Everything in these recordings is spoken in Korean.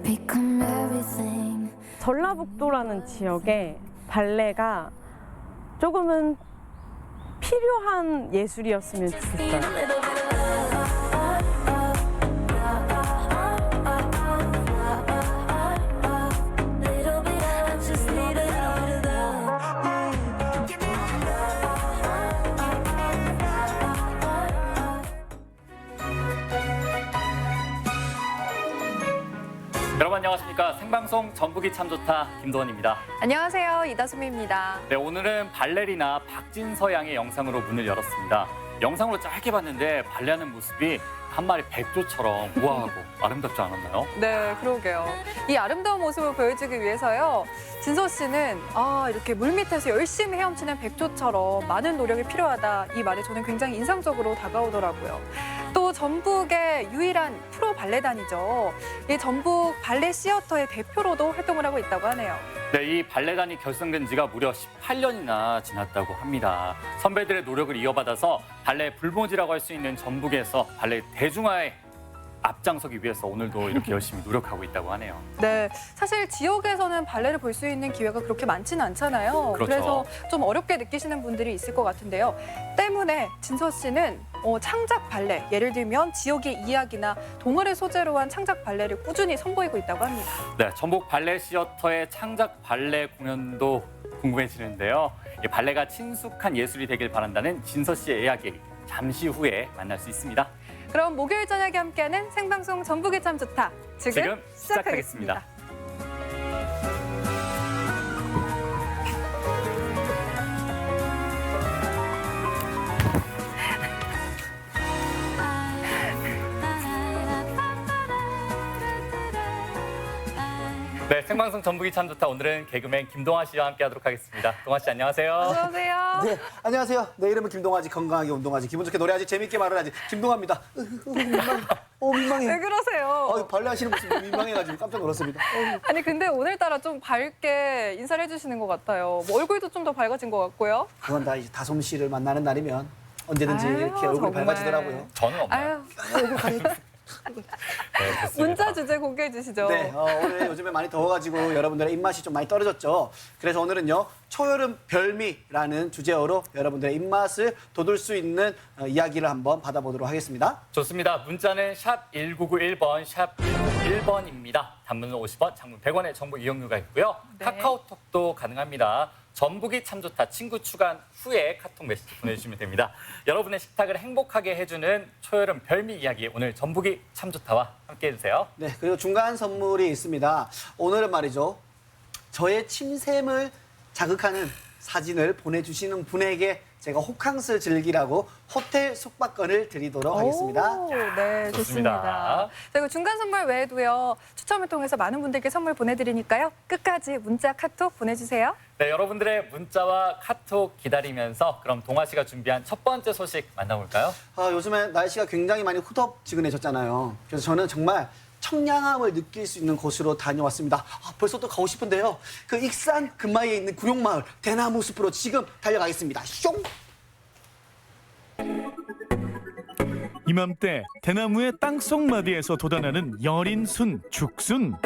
become everything. 전라북도라는 지역에 발레가 조금은 필요한 예술이었으면 좋겠어요. 여러분 안녕하십니까. 생방송 전북이 참 좋다 김도원입니다. 안녕하세요. 이다솜입니다. 네, 오늘은 발레리나 박진서 양의 영상으로 문을 열었습니다. 영상으로 짧게 봤는데 발레하는 모습이 한 마리 백조처럼 우아하고 아름답지 않았나요? 네, 그러게요. 이 아름다운 모습을 보여주기 위해서요. 진서 씨는 이렇게 물밑에서 열심히 헤엄치는 백조처럼 많은 노력이 필요하다. 이 말이 저는 굉장히 인상적으로 다가오더라고요. 또 전북의 유일한 프로 발레단이죠. 이 전북 발레 시어터의 대표로도 활동을 하고 있다고 하네요. 네, 이 발레단이 결성된 지가 무려 18년이나 지났다고 합니다. 선배들의 노력을 이어받아서 발레 불모지라고 할 수 있는 전북에서 발레 대중화에 앞장서기 위해서 오늘도 이렇게 열심히 노력하고 있다고 하네요. 네, 사실 지역에서는 발레를 볼 수 있는 기회가 그렇게 많지는 않잖아요. 그렇죠. 그래서 좀 어렵게 느끼시는 분들이 있을 것 같은데요. 때문에 진서 씨는 창작 발레, 예를 들면 지역의 이야기나 동화를 소재로 한 창작 발레를 꾸준히 선보이고 있다고 합니다. 네, 전북 발레 시어터의 창작 발레 공연도 궁금해지는데요. 이 발레가 친숙한 예술이 되길 바란다는 진서 씨의 이야기 잠시 후에 만날 수 있습니다. 그럼 목요일 저녁에 함께하는 생방송 전북이 참 좋다. 지금 시작하겠습니다. 네, 생방송 전북이 참 좋다. 오늘은 개그맨 김동아 씨와 함께하도록 하겠습니다. 동아 씨 안녕하세요. 안녕하세요. 네, 안녕하세요. 내 이름은 김동아지. 건강하게 운동하지. 기분 좋게 노래하지. 재밌게 말을 하지. 김동아입니다. 민망해. 민망해. 왜 그러세요? 발레 하시는 모습이 민망해가지고 깜짝 놀랐습니다. 아니 근데 오늘따라 좀 밝게 인사를 해주시는 것 같아요. 뭐 얼굴도 좀 더 밝아진 것 같고요. 그건 다 이제 다솜 씨를 만나는 날이면 언제든지 아유, 이렇게 얼굴이 정말. 밝아지더라고요. 저는 없나요? 아유, 네, 좋습니다. 문자 주제 공개해 주시죠. 네, 오늘 요즘에 많이 더워가지고 여러분들의 입맛이 좀 많이 떨어졌죠. 그래서 오늘은요, 초여름 별미라는 주제어로 여러분들의 입맛을 돋울 수 있는 이야기를 한번 받아보도록 하겠습니다. 좋습니다. 문자는 샵 1991번, 샵 1991번입니다. 단문은 50원, 장문 100원의 정보 이용료가 있고요. 네. 카카오톡도 가능합니다. 전북이 참 좋다. 친구 추가한 후에 카톡 메시지 보내주시면 됩니다. 여러분의 식탁을 행복하게 해주는 초여름 별미 이야기, 오늘 전북이 참 좋다와 함께해 주세요. 네, 그리고 중간 선물이 있습니다. 오늘은 말이죠, 저의 침샘을 자극하는 사진을 보내주시는 분에게 제가 호캉스 즐기라고 호텔 숙박권을 드리도록 하겠습니다. 오, 네, 좋습니다. 좋습니다. 자, 그리고 중간 선물 외에도요, 추첨을 통해서 많은 분들께 선물 보내드리니까요. 끝까지 문자, 카톡 보내주세요. 네, 여러분들의 문자와 카톡 기다리면서 그럼 동아 씨가 준비한 첫 번째 소식 만나볼까요? 요즘에 날씨가 굉장히 많이 후덥지근해졌잖아요. 그래서 저는 정말 청량함을 느낄 수 있는 곳으로 다녀왔습니다. 벌써 또 가고 싶은데요. 그 익산 근마에 있는 구룡마을 대나무 숲으로 지금 달려가겠습니다. 숑! 이맘때 대나무의 땅속 마디에서 돋아나는 여린 순, 죽순.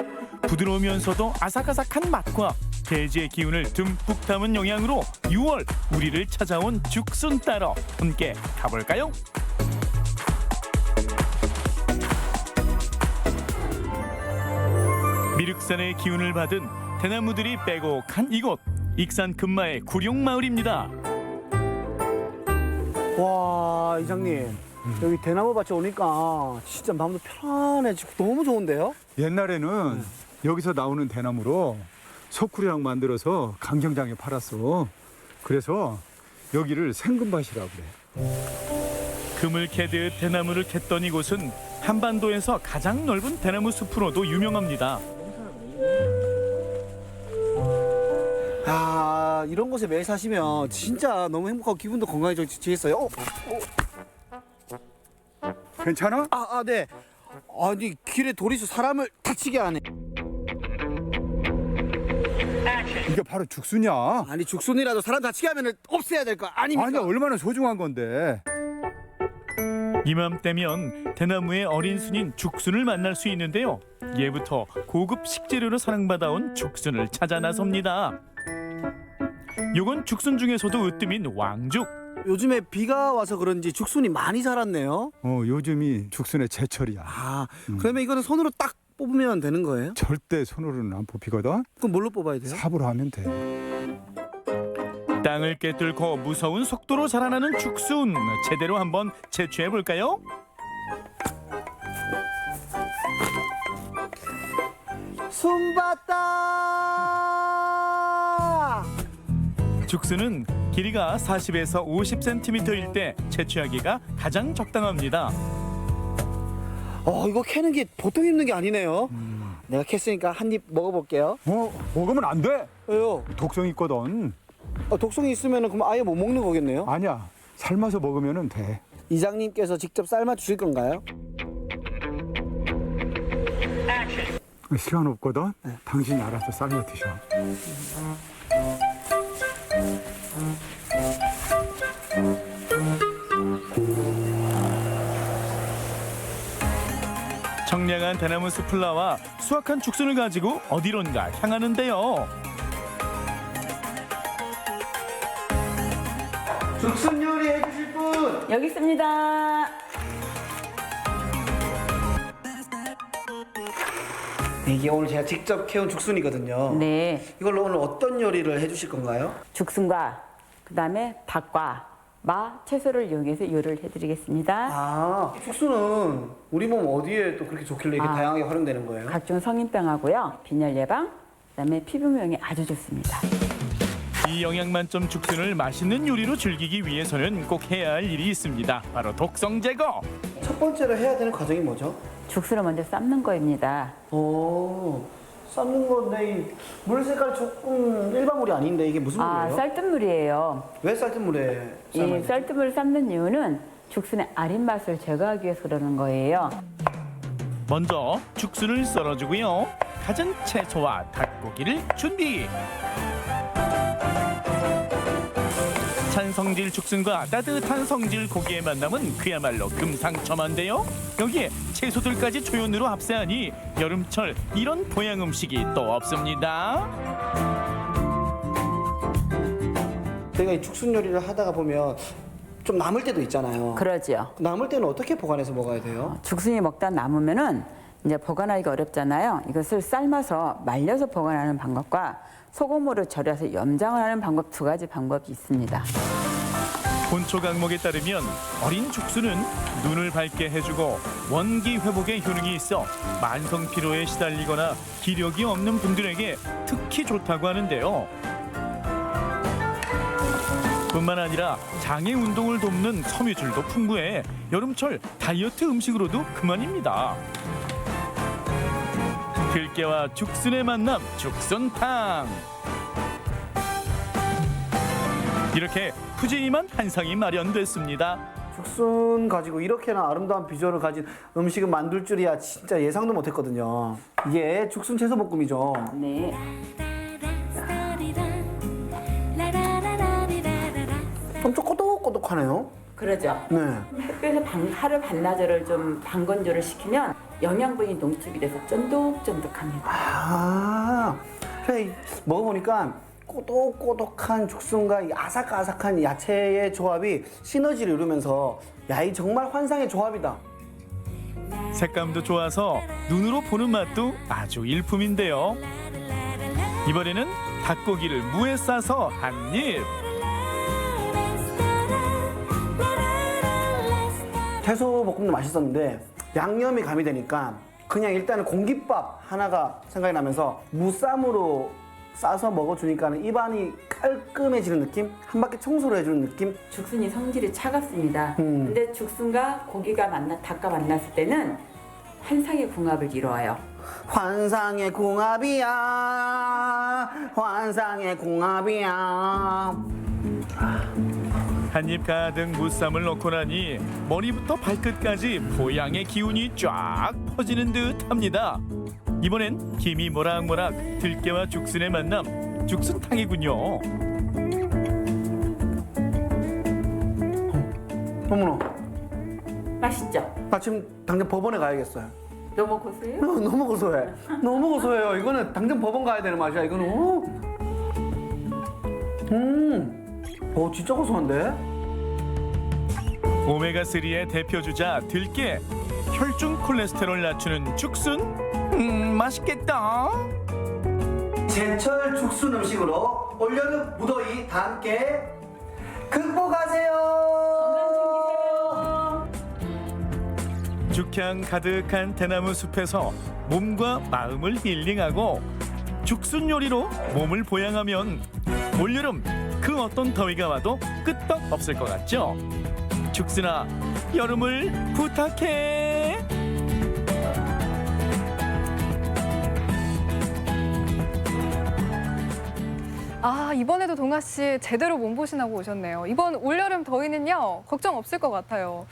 부드러우면서도 아삭아삭한 맛과 대지의 기운을 듬뿍 담은 영양으로 6월 우리를 찾아온 죽순 따러 함께 가볼까요? 미륵산의 기운을 받은 대나무들이 빼곡한 이곳, 익산 근마의 구룡마을입니다. 와, 이장님. 여기 대나무 밭에 오니까 진짜 마음도 편안해지고 너무 좋은데요? 옛날에는 여기서 나오는 대나무로 석굴이랑 만들어서 강경장에 팔았어. 그래서 여기를 생금밭이라고 그래. 금을 캐듯 대나무를 캤던 이곳은 한반도에서 가장 넓은 대나무 숲으로도 유명합니다. 아, 이런 곳에 매일 사시면 진짜 너무 행복하고 기분도 건강해지겠어요. 괜찮아? 네. 아니, 길에 돌이 있어 사람을 다치게 하네. 이게 바로 죽순이야. 아니, 죽순이라도 사람 다치게 하면 없애야 될 거 아닙니까? 아니야, 얼마나 소중한 건데. 이맘때면 대나무의 어린 순인 죽순을 만날 수 있는데요. 예부터 고급 식재료로 사랑받아온 죽순을 찾아 나섭니다. 요건 죽순 중에서도 으뜸인 왕죽. 요즘에 비가 와서 그런지 죽순이 많이 자랐네요. 요즘이 죽순의 제철이야. 아, 그러면 이거는 손으로 딱 뽑으면 되는 거예요? 절대 손으로는 안 뽑히거든. 그럼 뭘로 뽑아야 돼요? 삽으로 하면 돼. 땅을 꿰뚫고 무서운 속도로 자라나는 죽순, 제대로 한번 채취해 볼까요? 숨봤다. 죽순은 길이가 40에서 50cm일 때 채취하기가 가장 적당합니다. 이거 캐는 게 보통 힘든 게 아니네요. 내가 캤으니까 한 입 먹어볼게요. 먹으면 안 돼. 왜요? 독성 있거든. 독성이 있으면 그럼 아예 못 먹는 거겠네요? 아니야. 삶아서 먹으면 돼. 이장님께서 직접 삶아 주실 건가요? 시간 없거든. 당신이 알아서 삶아 드셔. 청량한 대나무 숲을 나와 수확한 죽순을 가지고 어디론가 향하는데요. 죽순 요리 해주실 분! 여기 있습니다. 이게 오늘 제가 직접 캐온 죽순이거든요. 네, 이걸로 오늘 어떤 요리를 해주실 건가요? 죽순과 그다음에 닭과 마, 채소를 이용해서 요리를 해드리겠습니다. 아, 죽순은 우리 몸 어디에 또 그렇게 좋길래 이렇게 다양하게 활용되는 거예요? 각종 성인병하고요, 빈혈 예방, 그다음에 피부 미용에 아주 좋습니다. 이 영양 만점 죽순을 맛있는 요리로 즐기기 위해서는 꼭 해야 할 일이 있습니다. 바로 독성 제거. 첫 번째로 해야 되는 과정이 뭐죠? 죽순을 먼저 삶는 거입니다. 삶는 건데 이 물 색깔 조금 일반 물이 아닌데 이게 무슨 물이에요? 쌀뜨물이에요. 왜 쌀뜨물에 이 삶아요? 쌀뜨물을 삶는 이유는 죽순의 아린 맛을 제거하기 위해서 그러는 거예요. 먼저 죽순을 썰어주고요. 갖은 채소와 닭고기를 준비. 찬 성질 죽순과 따뜻한 성질 고기의 만남은 그야말로 금상첨화인데요. 여기에 채소들까지 조연으로 합세하니 여름철 이런 보양 음식이 또 없습니다. 저희가 이 죽순 요리를 하다가 보면 좀 남을 때도 있잖아요. 그러죠. 남을 때는 어떻게 보관해서 먹어야 돼요? 죽순이 먹다 남으면은 이제 보관하기가 어렵잖아요. 이것을 삶아서 말려서 보관하는 방법과 소금으로 절여서 염장을 하는 방법 두 가지 방법이 있습니다. 본초 강목에 따르면 어린 죽순은 눈을 밝게 해주고 원기 회복에 효능이 있어 만성 피로에 시달리거나 기력이 없는 분들에게 특히 좋다고 하는데요. 뿐만 아니라 장애 운동을 돕는 섬유질도 풍부해 여름철 다이어트 음식으로도 그만입니다. 들깨와 죽순의 만남, 죽순탕. 이렇게 푸짐한 한상이 마련됐습니다. 죽순 가지고 이렇게나 아름다운 비주얼을 가진 음식을 만들 줄이야 진짜 예상도 못했거든요. 이게 죽순 채소 볶음이죠. 네. 엄청 꼬독꼬독하네요. 그러죠. 네. 햇볕에 하루 반나절을 좀 방건조를 시키면 영양분이 농축이 돼서 쫀득쫀득합니다. 아, 그래, 먹어보니까 꼬독꼬독한 죽순과 이 아삭아삭한 야채의 조합이 시너지를 이루면서 야, 이 정말 환상의 조합이다. 색감도 좋아서 눈으로 보는 맛도 아주 일품인데요. 이번에는 닭고기를 무에 싸서 한 입. 채소 볶음도 맛있었는데 양념이 가미되니까 그냥 일단은 공깃밥 하나가 생각이 나면서 무쌈으로 싸서 먹어주니까는 입안이 깔끔해지는 느낌? 한 바퀴 청소를 해주는 느낌? 죽순이 성질이 차갑습니다. 근데 죽순과 고기가 닭과 만났을 때는 환상의 궁합을 이루어요. 환상의 궁합이야, 환상의 궁합이야. 한입 가득 무쌈을 넣고 나니 머리부터 발끝까지 보양의 기운이 쫙 퍼지는 듯합니다. 이번엔 김이 모락모락 들깨와 죽순의 만남, 죽순탕이군요. 어머나, 맛있죠? 나 지금 당장 법원에 가야겠어요. 너무 고소해요? 너무 고소해. 너무 고소해요. 이거는 당장 법원 가야 되는 맛이야. 이거는. 진짜 고소한데? 오메가3의 대표 주자 들깨, 혈중 콜레스테롤 낮추는 죽순. 맛있겠다. 제철 죽순 음식으로 올여름 무더위 다 함께 극복하세요. 죽향 가득한 대나무 숲에서 몸과 마음을 힐링하고 죽순 요리로 몸을 보양하면 올여름 그 어떤 더위가 와도 끄떡 없을 것 같죠? 죽순아, 여름을 부탁해. 아, 이번에도 동아 씨 제대로 몸보신하고 오셨네요. 이번 올여름 더위는요, 걱정 없을 것 같아요.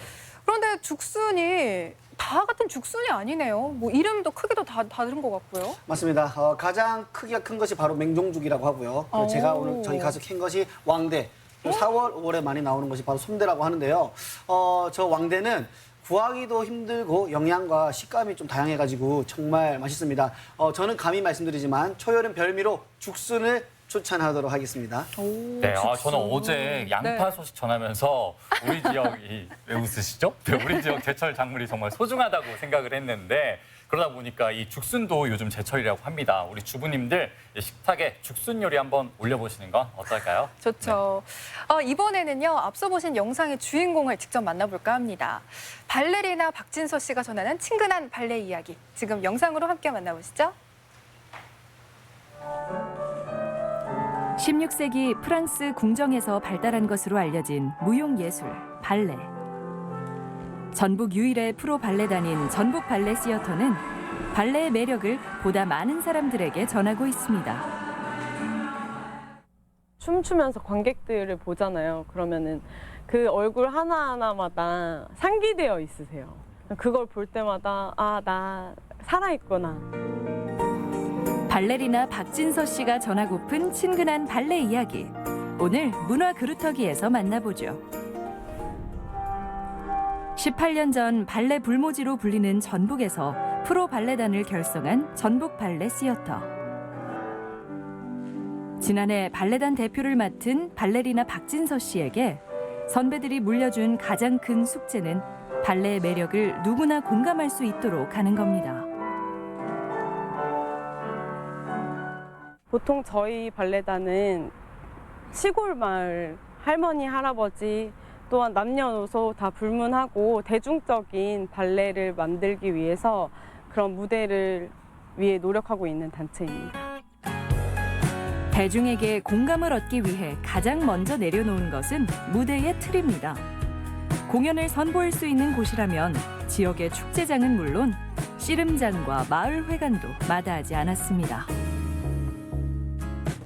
그런데 죽순이 다 같은 죽순이 아니네요. 뭐 이름도 크기도 다 다른 것 같고요. 맞습니다. 가장 크기가 큰 것이 바로 맹종죽이라고 하고요. 그리고 제가 오늘 저희 가서 캔 것이 왕대. 4월, 5월에 많이 나오는 것이 바로 솜대라고 하는데요. 저 왕대는 구하기도 힘들고 영양과 식감이 좀 다양해가지고 정말 맛있습니다. 저는 감히 말씀드리지만 초여름 별미로 죽순을 추천하도록 하겠습니다. 네, 저는 어제 양파 소식 전하면서 우리 지역이 왜 웃으시죠? 네, 우리 지역 제철 작물이 정말 소중하다고 생각을 했는데 그러다 보니까 이 죽순도 요즘 제철이라고 합니다. 우리 주부님들 식탁에 죽순 요리 한번 올려보시는 건 어떨까요? 좋죠. 이번에는요, 앞서 보신 영상의 주인공을 직접 만나볼까 합니다. 발레리나 박진서 씨가 전하는 친근한 발레 이야기. 지금 영상으로 함께 만나보시죠. 16세기 프랑스 궁정에서 발달한 것으로 알려진 무용예술, 발레. 전북 유일의 프로 발레단인 전북 발레 시어터는 발레의 매력을 보다 많은 사람들에게 전하고 있습니다. 춤추면서 관객들을 보잖아요. 그러면은 그 얼굴 하나하나마다 상기되어 있으세요. 그걸 볼 때마다 나 살아있구나. 발레리나 박진서 씨가 전하고픈 친근한 발레 이야기. 오늘 문화 그루터기에서 만나보죠. 18년 전 발레 불모지로 불리는 전북에서 프로 발레단을 결성한 전북 발레 시어터. 지난해 발레단 대표를 맡은 발레리나 박진서 씨에게 선배들이 물려준 가장 큰 숙제는 발레의 매력을 누구나 공감할 수 있도록 하는 겁니다. 보통 저희 발레단은 시골 마을 할머니, 할아버지 또한 남녀노소 다 불문하고 대중적인 발레를 만들기 위해서 그런 무대를 위해 노력하고 있는 단체입니다. 대중에게 공감을 얻기 위해 가장 먼저 내려놓은 것은 무대의 틀입니다. 공연을 선보일 수 있는 곳이라면 지역의 축제장은 물론 씨름장과 마을회관도 마다하지 않았습니다.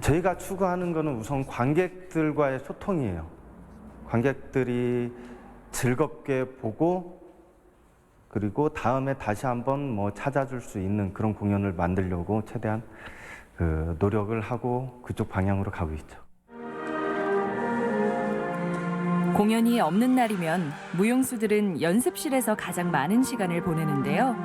저희가 추구하는 것은 우선 관객들과의 소통이에요. 관객들이 즐겁게 보고 그리고 다음에 다시 한번 찾아줄 수 있는 그런 공연을 만들려고 최대한 노력을 하고 그쪽 방향으로 가고 있죠. 공연이 없는 날이면 무용수들은 연습실에서 가장 많은 시간을 보내는데요.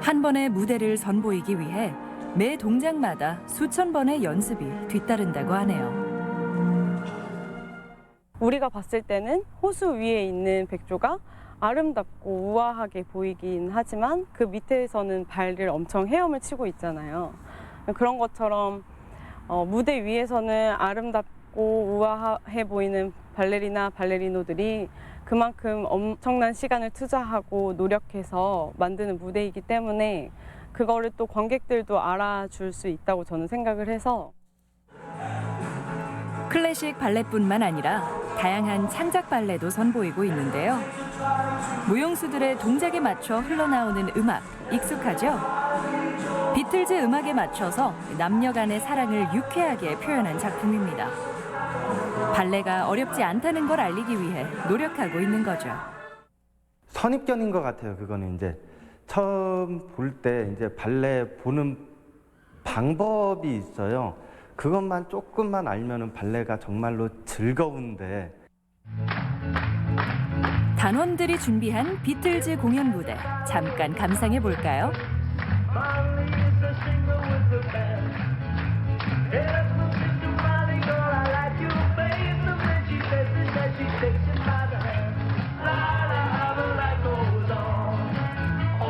한 번의 무대를 선보이기 위해 매 동작마다 수천 번의 연습이 뒤따른다고 하네요. 우리가 봤을 때는 호수 위에 있는 백조가 아름답고 우아하게 보이긴 하지만 그 밑에서는 발을 엄청 헤엄을 치고 있잖아요. 그런 것처럼 무대 위에서는 아름답고 우아해 보이는 발레리나, 발레리노들이 그만큼 엄청난 시간을 투자하고 노력해서 만드는 무대이기 때문에 그거를 또 관객들도 알아줄 수 있다고 저는 생각을 해서 클래식 발레뿐만 아니라 다양한 창작 발레도 선보이고 있는데요. 무용수들의 동작에 맞춰 흘러나오는 음악 익숙하죠? 비틀즈 음악에 맞춰서 남녀 간의 사랑을 유쾌하게 표현한 작품입니다. 발레가 어렵지 않다는 걸 알리기 위해 노력하고 있는 거죠. 선입견인 것 같아요. 그거는 이제 처음 볼 때 이제 발레 보는 방법이 있어요. 그것만 조금만 알면은 발레가 정말로 즐거운데. 단원들이 준비한 비틀즈 공연 무대 잠깐 감상해 볼까요?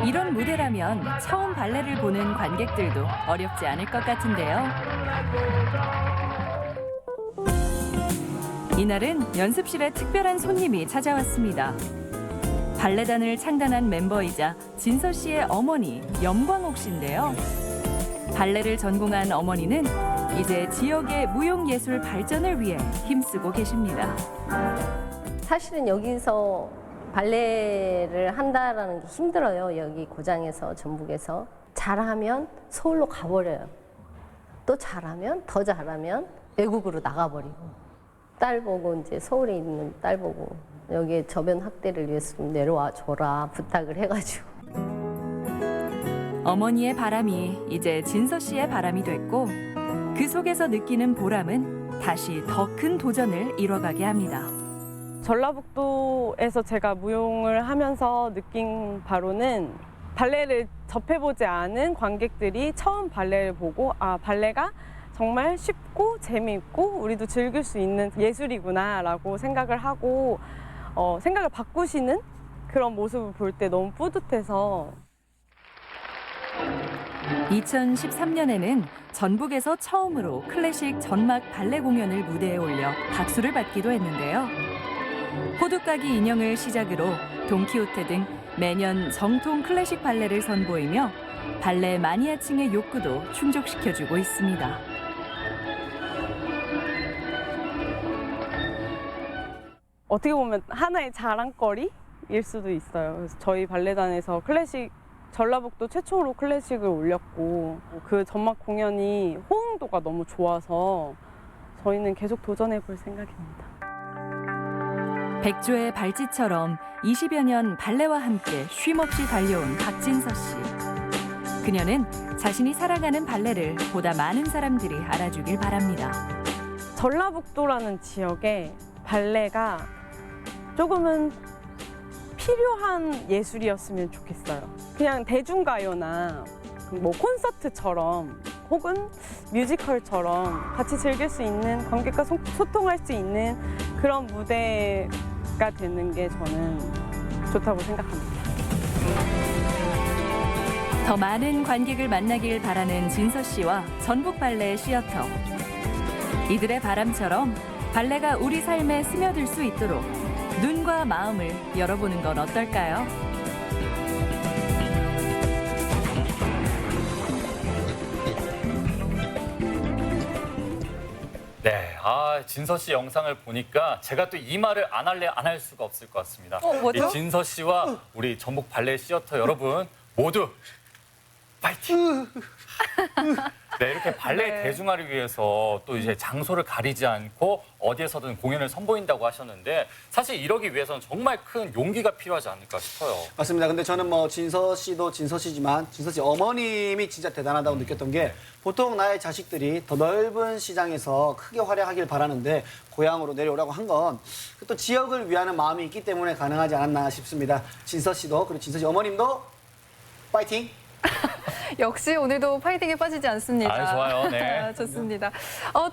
이런 무대라면 처음 발레를 보는 관객들도 어렵지 않을 것 같은데요. 이날은 연습실에 특별한 손님이 찾아왔습니다. 발레단을 창단한 멤버이자 진서 씨의 어머니 염광옥 씨인데요. 발레를 전공한 어머니는 이제 지역의 무용예술 발전을 위해 힘쓰고 계십니다. 사실은 여기서 발레를 한다라는 게 힘들어요. 여기 고장에서, 전북에서. 잘하면 서울로 가버려요. 또 잘하면, 더 잘하면 외국으로 나가버리고. 딸 보고 이제 서울에 있는 딸 보고 여기에 저변 확대를 위해서 좀 내려와 줘라 부탁을 해가지고. 어머니의 바람이 이제 진서 씨의 바람이 됐고 그 속에서 느끼는 보람은 다시 더 큰 도전을 이뤄가게 합니다. 전라북도에서 제가 무용을 하면서 느낀 바로는 발레를 접해보지 않은 관객들이 처음 발레를 보고 아, 발레가 정말 쉽고 재미있고 우리도 즐길 수 있는 예술이구나라고 생각을 하고 생각을 바꾸시는 그런 모습을 볼 때 너무 뿌듯해서 2013년에는 전북에서 처음으로 클래식 전막 발레 공연을 무대에 올려 박수를 받기도 했는데요. 호두까기 인형을 시작으로 돈키호테 등 매년 정통 클래식 발레를 선보이며 발레 마니아층의 욕구도 충족시켜주고 있습니다. 어떻게 보면 하나의 자랑거리일 수도 있어요. 그래서 저희 발레단에서 전라북도 최초로 클래식을 올렸고 그 전막 공연이 호응도가 너무 좋아서 저희는 계속 도전해 볼 생각입니다. 백조의 발찌처럼 20여 년 발레와 함께 쉼없이 달려온 박진서 씨. 그녀는 자신이 살아가는 발레를 보다 많은 사람들이 알아주길 바랍니다. 전라북도라는 지역에 발레가 조금은 필요한 예술이었으면 좋겠어요. 그냥 대중가요나 뭐 콘서트처럼 혹은 뮤지컬처럼 같이 즐길 수 있는 관객과 소통할 수 있는 그런 무대가 되는 게 저는 좋다고 생각합니다. 더 많은 관객을 만나길 바라는 진서 씨와 전북 발레 시어터. 이들의 바람처럼 발레가 우리 삶에 스며들 수 있도록 눈과 마음을 열어보는 건 어떨까요? 네, 진서 씨 영상을 보니까 제가 또 이 말을 안 할래 안 할 수가 없을 것 같습니다. 뭐죠? 이 진서 씨와 우리 전북 발레 시어터 여러분 모두 파이팅! 네, 이렇게 발레 네. 대중화를 위해서 또 이제 장소를 가리지 않고 어디에서든 공연을 선보인다고 하셨는데 사실 이러기 위해서는 정말 큰 용기가 필요하지 않을까 싶어요. 맞습니다. 근데 저는 뭐 진서 씨도 진서 씨지만 진서 씨 어머님이 진짜 대단하다고 느꼈던 게 보통 나의 자식들이 더 넓은 시장에서 크게 활약하길 바라는데 고향으로 내려오라고 한 건 또 지역을 위하는 마음이 있기 때문에 가능하지 않았나 싶습니다. 진서 씨도 그리고 진서 씨 어머님도 파이팅! 역시 오늘도 파이팅에 빠지지 않습니다. 좋아요. 네. 좋습니다.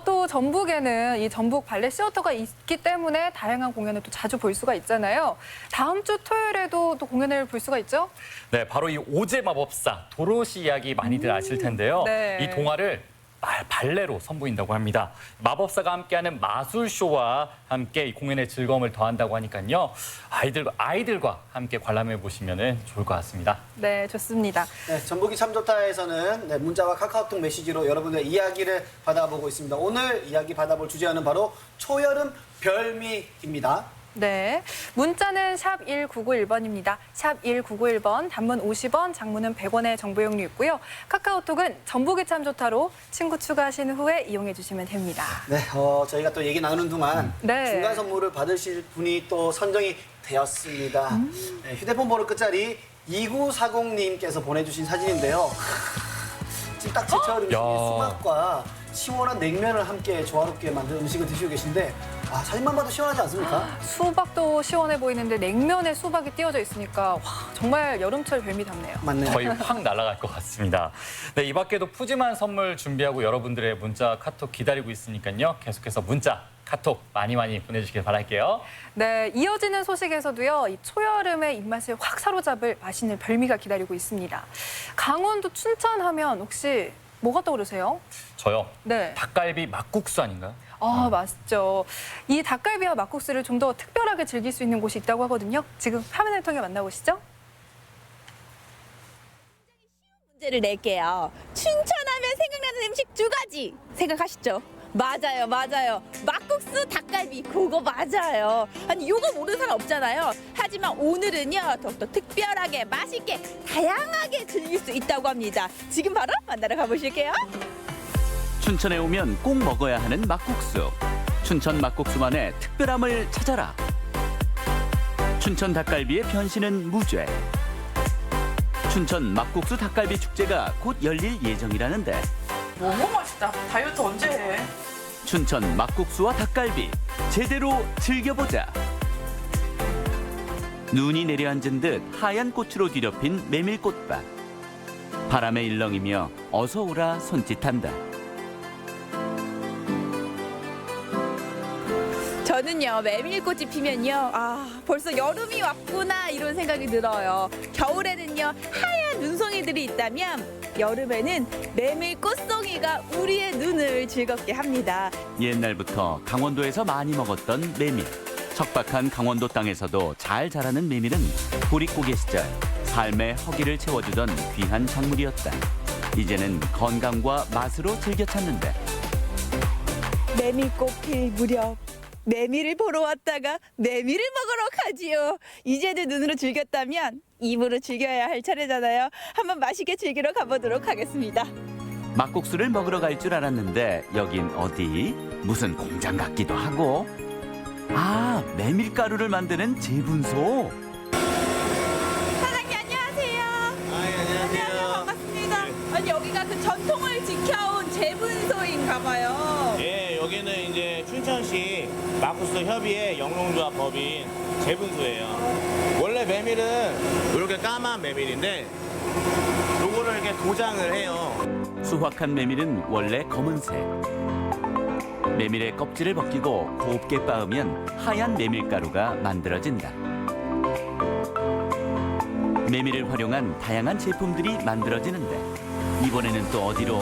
또 전북에는 이 전북 발레 시어터가 있기 때문에 다양한 공연을 또 자주 볼 수가 있잖아요. 다음 주 토요일에도 또 공연을 볼 수가 있죠? 네, 바로 이 오제 마법사 도로시 이야기 많이들 아실 텐데요. 네. 이 동화를 발레로 선보인다고 합니다. 마법사가 함께하는 마술쇼와 함께 이 공연의 즐거움을 더한다고 하니까요. 아이들과 함께 관람해 보시면 좋을 것 같습니다. 네, 좋습니다. 네, 전북이 참 좋다에서는 네, 문자와 카카오톡 메시지로 여러분들의 이야기를 받아보고 있습니다. 오늘 이야기 받아볼 주제는 바로 초여름 별미입니다. 네, 문자는 샵 1991번입니다. 샵 1991번, 단문 50원, 장문은 100원의 정보 이용료 있고요. 카카오톡은 전북이 참 좋다로 친구 추가하신 후에 이용해 주시면 됩니다. 네, 저희가 또 얘기 나누는 동안 네. 중간 선물을 받으실 분이 또 선정이 되었습니다. 네, 휴대폰 번호 끝자리 2940님께서 보내주신 사진인데요. 지금 딱 제철 음식인 야. 수박과 시원한 냉면을 함께 조화롭게 만든 음식을 드시고 계신데 아, 사진만 봐도 시원하지 않습니까? 수박도 시원해 보이는데 냉면에 수박이 띄워져 있으니까 와, 정말 여름철 뱀이답네요. 맞네요. 거의 확 날아갈 것 같습니다. 네, 이 밖에도 푸짐한 선물 준비하고 여러분들의 문자, 카톡 기다리고 있으니까요. 계속해서 문자, 카톡 많이 보내주시길 바랄게요. 네, 이어지는 소식에서도요. 이 초여름의 입맛을 확 사로잡을 맛있는 별미가 기다리고 있습니다. 강원도 춘천하면 혹시 뭐가 떠오르세요? 저요. 네. 닭갈비 막국수 아닌가요? 아, 맛있죠. 이 닭갈비와 막국수를 좀 더 특별하게 즐길 수 있는 곳이 있다고 하거든요. 지금 화면을 통해 만나보시죠. 문제를 낼게요. 춘천하면 생각나는 음식 2가지 생각하시죠? 맞아요. 막국수, 닭갈비, 그거 맞아요. 아니, 요거 모르는 사람 없잖아요. 하지만 오늘은요, 더욱더 특별하게, 맛있게, 다양하게 즐길 수 있다고 합니다. 지금 바로 만나러 가보실게요. 춘천에 오면 꼭 먹어야 하는 막국수. 춘천 막국수만의 특별함을 찾아라. 춘천 닭갈비의 변신은 무죄. 춘천 막국수 닭갈비 축제가 곧 열릴 예정이라는데 너무 맛있다. 다이어트 언제 해? 춘천 막국수와 닭갈비 제대로 즐겨보자. 눈이 내려앉은 듯 하얀 꽃으로 뒤덮인 메밀꽃밭. 바람에 일렁이며 어서 오라 손짓한다. 저는요, 메밀꽃이 피면요, 벌써 여름이 왔구나 이런 생각이 들어요. 겨울에는요, 하얀 눈송이들이 있다면 여름에는 메밀꽃송이가 우리의 눈을 즐겁게 합니다. 옛날부터 강원도에서 많이 먹었던 메밀. 척박한 강원도 땅에서도 잘 자라는 메밀은 보릿고개 시절 삶의 허기를 채워주던 귀한 작물이었다. 이제는 건강과 맛으로 즐겨 찾는데 메밀꽃 필 무렵 메밀을 보러 왔다가 메밀을 먹으러 가지요. 이제는 눈으로 즐겼다면 입으로 즐겨야 할 차례잖아요. 한번 맛있게 즐기러 가보도록 하겠습니다. 막국수를 먹으러 갈 줄 알았는데 여긴 어디? 무슨 공장 같기도 하고. 아, 메밀가루를 만드는 재분소. 사장님 안녕하세요. 안녕하세요. 반갑습니다. 아니 여기가 그 전통을 지켜온 재분소인가 봐요. 예, 여기는 이제 춘천시 막국수 협의회 영농조합 법인 재분소예요. 원래 메밀은 이렇게 까만 메밀인데 요거를 이렇게 도장을 해요. 수확한 메밀은 원래 검은색. 메밀의 껍질을 벗기고 곱게 빻으면 하얀 메밀가루가 만들어진다. 메밀을 활용한 다양한 제품들이 만들어지는데 이번에는 또 어디로?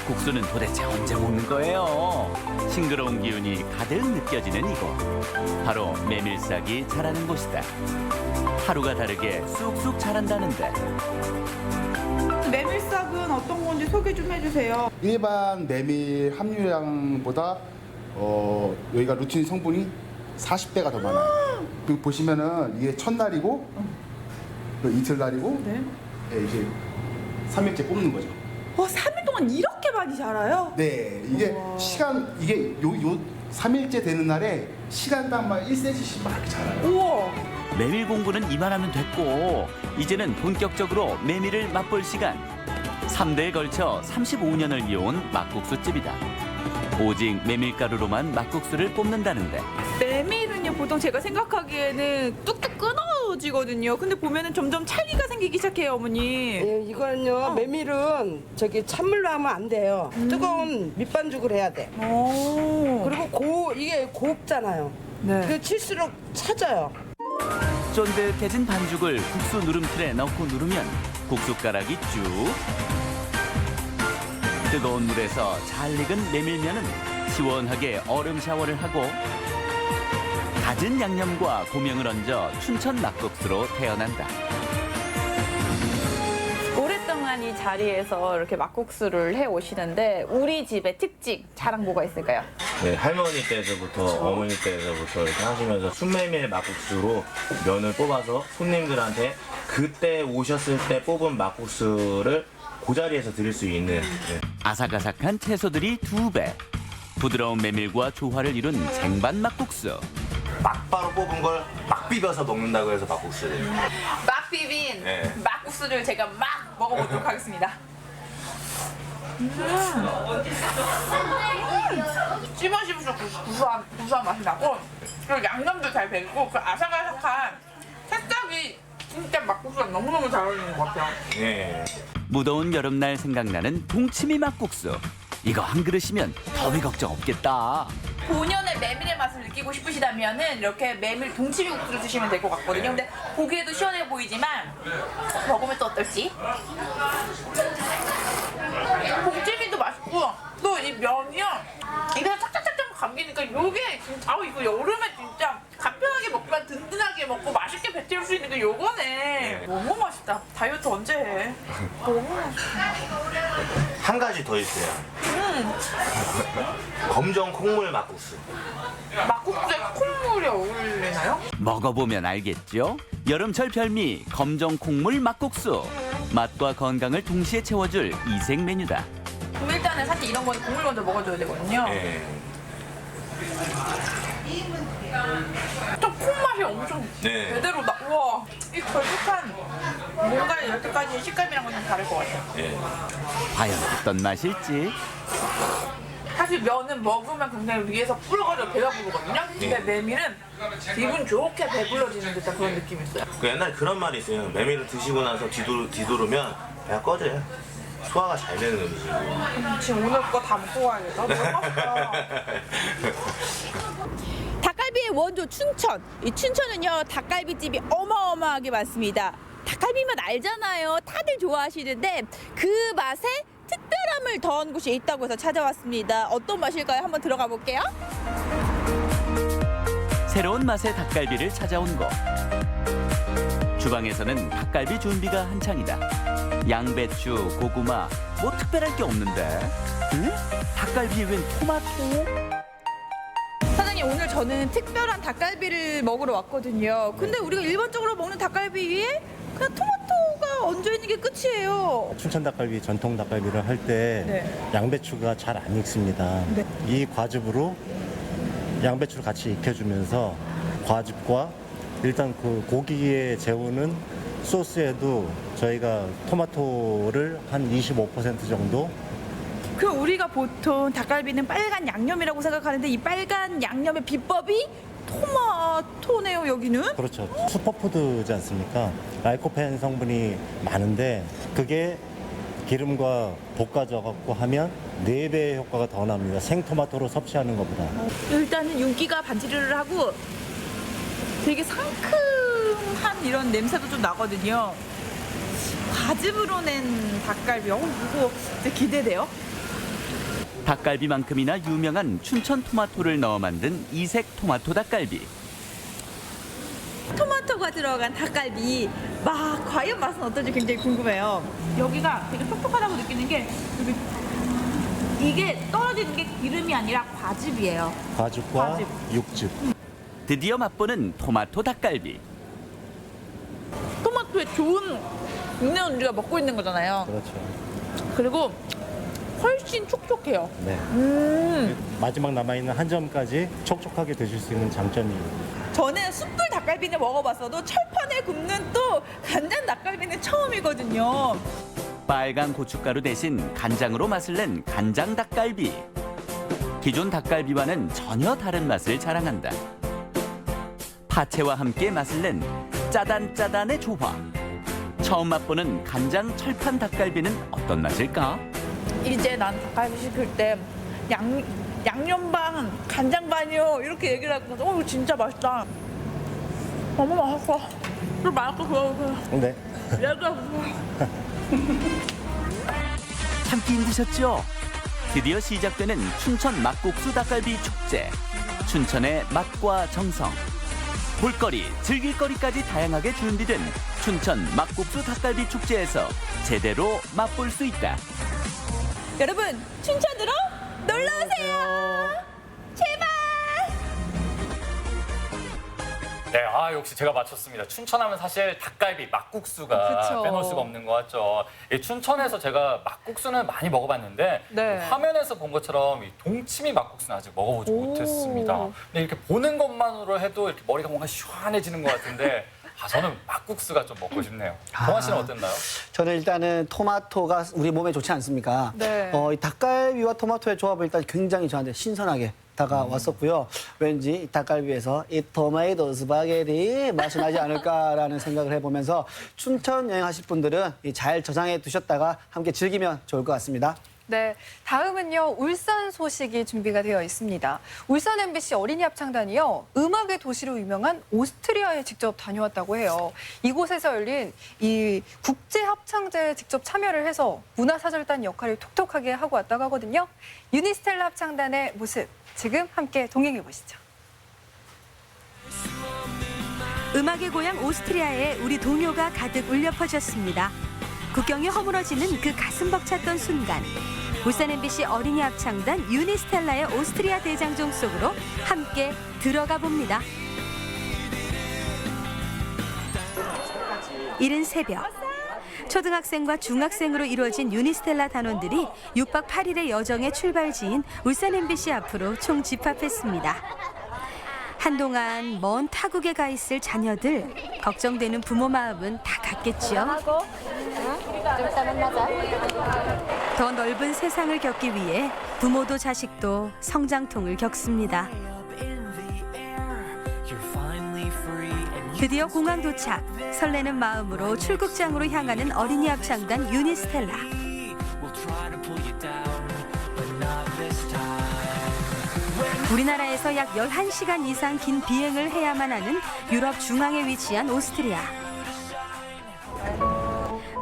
국수는 도대체 언제 먹는 거예요? 싱그러운 기운이 가득 느껴지는 이곳. 바로 메밀싹이 자라는 곳이다. 하루가 다르게 쑥쑥 자란다는데 메밀싹은 어떤 건지 소개 좀 해주세요. 일반 메밀 함유량보다 여기가 루틴 성분이 40배가 더 많아요. 그 보시면은 이게 첫날이고 이틀날이고 네, 이제 3일째 뽑는 거죠. 3일 동안 이렇게 많이 자라요? 네, 이게 이게 요 3일째 되는 날에 시간당 막 1cm씩 막 이렇게 자라요. 우와. 메밀 공부는 이만하면 됐고 이제는 본격적으로 메밀을 맛볼 시간. 3대에 걸쳐 35년을 이어온 막국수집이다. 오직 메밀가루로만 막국수를 뽑는다는데 메밀은요 보통 제가 생각하기에는 뚝뚝 끊어지거든요. 근데 보면은 점점 찰기가 생기기 시작해요, 어머니. 예, 이거는요 메밀은 찬물로 하면 안 돼요. 뜨거운 밑반죽을 해야 돼. 그리고 이게 곱잖아요. 네. 그 칠수록 차져요. 쫀득해진 반죽을 국수 누름틀에 넣고 누르면 국수가락이 쭉. 뜨거운 물에서 잘 익은 메밀면은 시원하게 얼음 샤워를 하고 갖은 양념과 고명을 얹어 춘천 막국수로 태어난다. 오랫동안 이 자리에서 이렇게 막국수를 해 오시는데 우리 집의 특징 자랑 뭐가 있을까요? 네, 할머니 때부터 어머니 때부터 이렇게 하시면서 순메밀 막국수로 면을 뽑아서 손님들한테 그때 오셨을 때 뽑은 막국수를 그 자리에서 드릴 수 있는 아삭아삭한 채소들이 2배. 부드러운 메밀과 조화를 이룬 쟁반 막국수. 막바로 뽑은 걸 막 비벼서 먹는다고 해서 막국수예요. 막 비빈 막국수를 제가 막 먹어보도록 하겠습니다. 씹어씹어서 구수한 맛이 나고 그리고 양념도 잘 배고 그 아삭아삭한 새싹이 진짜 막국수랑 너무너무 잘 어울리는 것 같아요. 예. 무더운 여름날 생각나는 동치미 막국수. 이거 한 그릇이면 더위 걱정 없겠다. 본연의 메밀의 맛을 느끼고 싶으시다면은 이렇게 메밀 동치미 국수를 드시면 될 것 같거든요. 근데 보기에도 시원해 보이지만 먹으면 또 어떨지? 동치미도 맛있고 또 이 면이요 입에서 착착착착 감기니까 요게 진짜 이거 여름에 진짜 간편하게 먹지만 든든하게 먹고 맛있게 배 채울 수 있는 게 요거네. 너무 맛있다. 다이어트 언제 해? 너무 맛있다. 한 가지 더 있어요. 검정 콩물 막국수. 막국수에 콩물이 어울리나요? 먹어보면 알겠죠? 여름철 별미 검정 콩물 막국수. 맛과 건강을 동시에 채워줄 이색 메뉴다. 그럼 일단은 사실 이런 건 국물 먼저 먹어줘야 되거든요. 또 콩맛이 엄청 제대로 나. 우와, 이 걸쭉한 뭔가 이렇게까지 식감이랑 좀 다를 것 같아요. 과연 어떤 맛일지? 사실 면은 먹으면 굉장히 위에서 불어가지고 배가 부르거든요. 근데 메밀은 기분 좋게 배불러지는 듯한 그런 느낌이 있어요. 그 옛날에 그런 말이 있어요. 메밀을 드시고 나서 뒤도르면 배가 꺼져요. 소화가 잘 되는 음식이고. 지금 오늘 거 다 먹고 가야겠다. 너무 맛있다. 닭갈비의 원조 춘천. 이 춘천은요 닭갈비집이 어마어마하게 많습니다. 닭갈비 맛 알잖아요. 다들 좋아하시는데 그 맛에 특별함을 더한 곳이 있다고 해서 찾아왔습니다. 어떤 맛일까요? 한번 들어가 볼게요. 새로운 맛의 닭갈비를 찾아온 곳. 주방에서는 닭갈비 준비가 한창이다. 양배추, 고구마, 뭐 특별할 게 없는데. 응? 닭갈비에 웬 토마토? 사장님 오늘 저는 특별한 닭갈비를 먹으러 왔거든요. 근데 우리가 일반적으로 먹는 닭갈비 위에 그냥 토마토가 얹어 있는 게 끝이에요. 춘천 닭갈비 전통 닭갈비를 할 때 양배추가 잘 안 익습니다. 이 과즙으로 양배추를 같이 익혀주면서 과즙과 일단 그 고기에 재우는 소스에도 저희가 토마토를 한 25% 정도. 그럼 우리가 보통 닭갈비는 빨간 양념이라고 생각하는데 이 빨간 양념의 비법이 토마토네요, 여기는? 그렇죠. 슈퍼푸드지 않습니까? 라이코펜 성분이 많은데 그게 기름과 볶아져 갖고 하면 4배의 효과가 더 납니다. 생토마토로 섭취하는 것보다. 일단은 윤기가 반지르르 하고 되게 상큼한 이런 냄새도 좀 나거든요. 과즙으로 낸 닭갈비. 이거 진짜 기대돼요. 닭갈비만큼이나 유명한 춘천 토마토를 넣어 만든 이색 토마토 닭갈비. 토마토가 들어간 닭갈비. 과연 맛은 어떨지 굉장히 궁금해요. 여기가 되게 촉촉하다고 느끼는 게 이게 떨어지는 게 기름이 아니라 과즙이에요. 과즙과 육즙. 드디어 맛보는 토마토 닭갈비. 토마토의 좋은 육류는 우리가 먹고 있는 거잖아요. 그렇죠. 그리고 훨씬 촉촉해요. 네. 마지막 남아있는 한 점까지 촉촉하게 드실 수 있는 장점이에요. 저는 숯불 닭갈비는 먹어봤어도 철판에 굽는 또 간장 닭갈비는 처음이거든요. 빨간 고춧가루 대신 간장으로 맛을 낸 간장 닭갈비. 기존 닭갈비와는 전혀 다른 맛을 자랑한다. 파채와 함께 맛을 낸 짜단짜단의 조화. 처음 맛보는 간장 철판 닭갈비는 어떤 맛일까? 이제 난 닭갈비 시킬 때 양념 반, 간장 반이요 이렇게 얘기를 했거든. 이거 진짜 맛있다. 너무 맛있어. 또 맛있고 그러고. 네. 참기 힘드셨죠? 드디어 시작되는 춘천 막국수 닭갈비 축제. 춘천의 맛과 정성. 볼거리, 즐길거리까지 다양하게 준비된 춘천 막국수 닭갈비 축제에서 제대로 맛볼 수 있다. 여러분 춘천으로 놀러 오세요. 제발. 네, 역시 제가 맞췄습니다. 춘천하면 사실 닭갈비, 막국수가 그쵸. 빼놓을 수가 없는 것 같죠. 이 춘천에서 제가 막국수는 많이 먹어봤는데 화면에서 본 것처럼 이 동치미 막국수는 아직 먹어보지 못했습니다. 근데 이렇게 보는 것만으로 해도 이렇게 머리가 뭔가 시원해지는 것 같은데 저는 막국수가 좀 먹고 싶네요. 동환 씨는 어땠나요? 저는 일단은 토마토가 우리 몸에 좋지 않습니까? 네. 이 닭갈비와 토마토의 조합은 일단 굉장히 저한테 신선하게 다가왔었고요. 왠지 이 닭갈비에서 이 토마토 스파게티 맛이 나지 않을까라는 생각을 해보면서 춘천 여행하실 분들은 잘 저장해 두셨다가 함께 즐기면 좋을 것 같습니다. 네, 다음은요 울산 소식이 준비가 되어 있습니다. 울산 MBC 어린이 합창단이요 음악의 도시로 유명한 오스트리아에 직접 다녀왔다고 해요. 이곳에서 열린 이 국제 합창제에 직접 참여를 해서 문화사절단 역할을 톡톡하게 하고 왔다고 하거든요. 유니스텔라 합창단의 모습 지금 함께 동행해 보시죠. 음악의 고향 오스트리아에 우리 동요가 가득 울려 퍼졌습니다. 국경이 허물어지는 그 가슴 벅찼던 순간. 울산 MBC 어린이 합창단 유니스텔라의 오스트리아 대장정 속으로 함께 들어가 봅니다. 이른 새벽. 초등학생과 중학생으로 이루어진 유니스텔라 단원들이 6박 8일의 여정의 출발지인 울산 MBC 앞으로 총 집합했습니다. 한동안 먼 타국에 가 있을 자녀들, 걱정되는 부모 마음은 다 같겠죠. 더 넓은 세상을 겪기 위해 부모도 자식도 성장통을 겪습니다. 드디어 공항 도착, 설레는 마음으로 출국장으로 향하는 어린이 합창단 유니스텔라. 우리나라에서 약 11시간 이상 긴 비행을 해야만 하는 유럽 중앙에 위치한 오스트리아.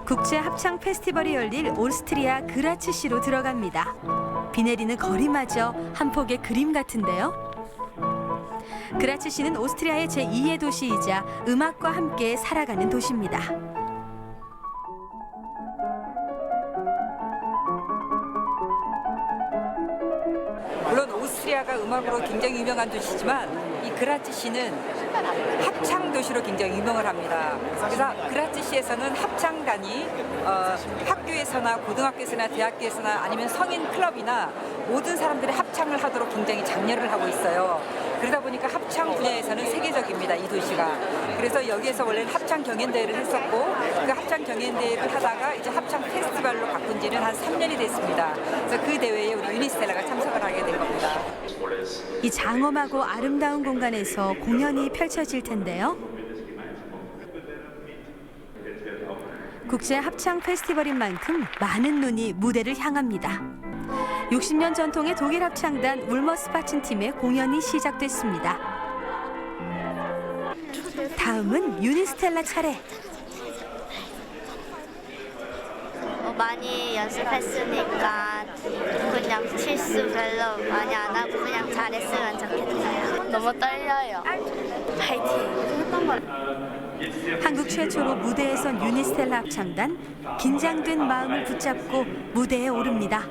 국제 합창 페스티벌이 열릴 오스트리아 그라츠시로 들어갑니다. 비 내리는 거리마저 한 폭의 그림 같은데요. 그라츠시는 오스트리아의 제2의 도시이자 음악과 함께 살아가는 도시입니다. 물론 오스트리아가 음악으로 굉장히 유명한 도시지만 이 그라츠시는 합창 도시로 굉장히 유명을 합니다. 그래서 그라츠시에서는 합창단이 학교에서나 고등학교에서나 대학교에서나 아니면 성인 클럽이나 모든 사람들이 합창을 하도록 굉장히 장려를 하고 있어요. 그러다 보니까 합창 분야에서는 세계적입니다, 이 도시가. 그래서 여기에서 원래는 합창 경연대회를 했었고 그 합창 경연대회를 하다가 이제 합창 페스티벌로 바꾼 지는 한 3년이 됐습니다. 그래서 그 대회에 우리 유니스텔라가 참석을 하게 된 겁니다. 이 장엄하고 아름다운 공간에서 공연이 펼쳐질 텐데요. 국제 합창 페스티벌인 만큼 많은 눈이 무대를 향합니다. 60년 전통의 독일 합창단 울머스파친 팀의 공연이 시작됐습니다. 다음은 유니스텔라 차례. 많이 연습했으니까 그냥 실수 별로 많이 안 하고 그냥 잘했으면 좋겠어요. 너무 떨려요. 파이팅! 한국 최초로 무대에 선 유니스텔라 합창단, 긴장된 마음을 붙잡고 무대에 오릅니다.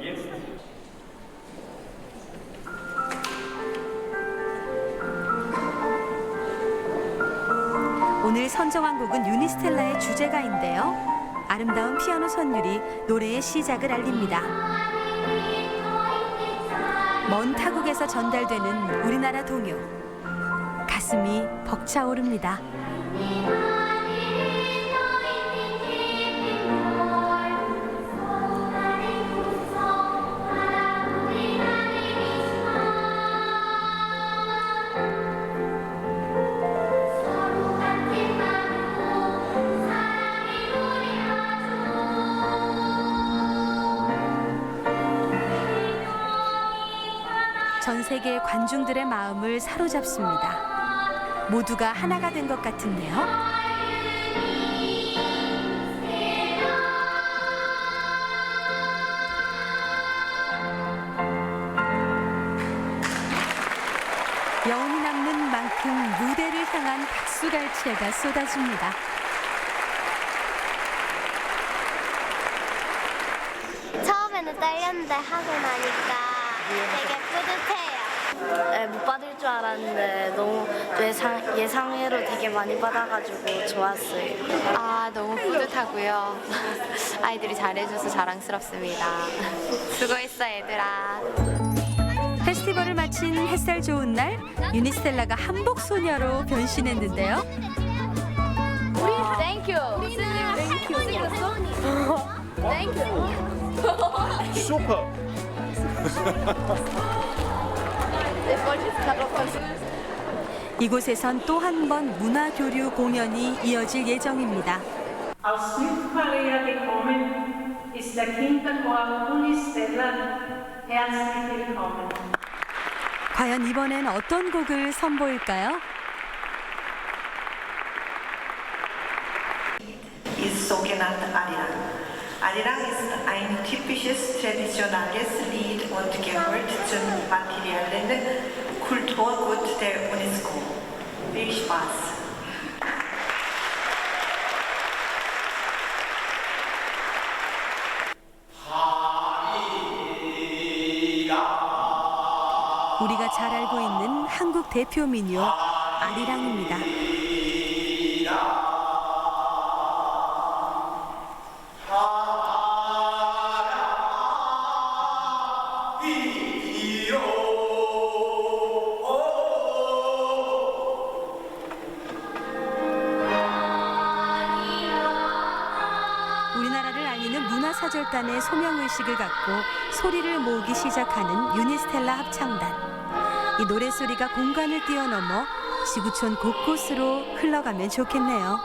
오늘 선정한 곡은 유니스텔라의 주제가인데요. 아름다운 피아노 선율이 노래의 시작을 알립니다. 먼 타국에서 전달되는 우리나라 동요. 가슴이 벅차오릅니다. 전 세계 관중들의 마음을 사로잡습니다. 모두가 하나가 된 것 같은데요. 여운이 남는 만큼 무대를 향한 박수갈채가 쏟아집니다. 처음에는 떨렸는데 하고 나니까 되게 뿌듯해요. 네, 못 받을 줄 알았는데 너무 예상외로 되게 많이 받아가지고 좋았어요. 아, 너무 뿌듯하고요. 아이들이 잘해줘서 자랑스럽습니다. 수고했어, 얘들아. 페스티벌을 마친 햇살 좋은 날, 유니스텔라가 한복 소녀로 변신했는데요. 땡큐. 우리는 할머니로 땡큐. 슈퍼. 이곳에선 또 한 번 문화교류 공연이 이어질 예정입니다. Ao Circo Baleia de Komen ist der Kinderchor Unistella. Herzlich willkommen. 과연 이번엔 어떤 곡을 선보일까요? Ist sogenannte Arirang. Arirang ist ein typisches traditionelles Lied und gehört zum materiellen Kulturgut der UNESCO. Viel Spaß! 우리가 잘 알고 있는 한국 대표 민요 아리랑입니다. 우리나라를 알리는 문화사절단의 소명의식을 갖고 소리를 모으기 시작하는 유니스텔라 합창단. 이 노래소리가 공간을 뛰어넘어 지구촌 곳곳으로 흘러가면 좋겠네요.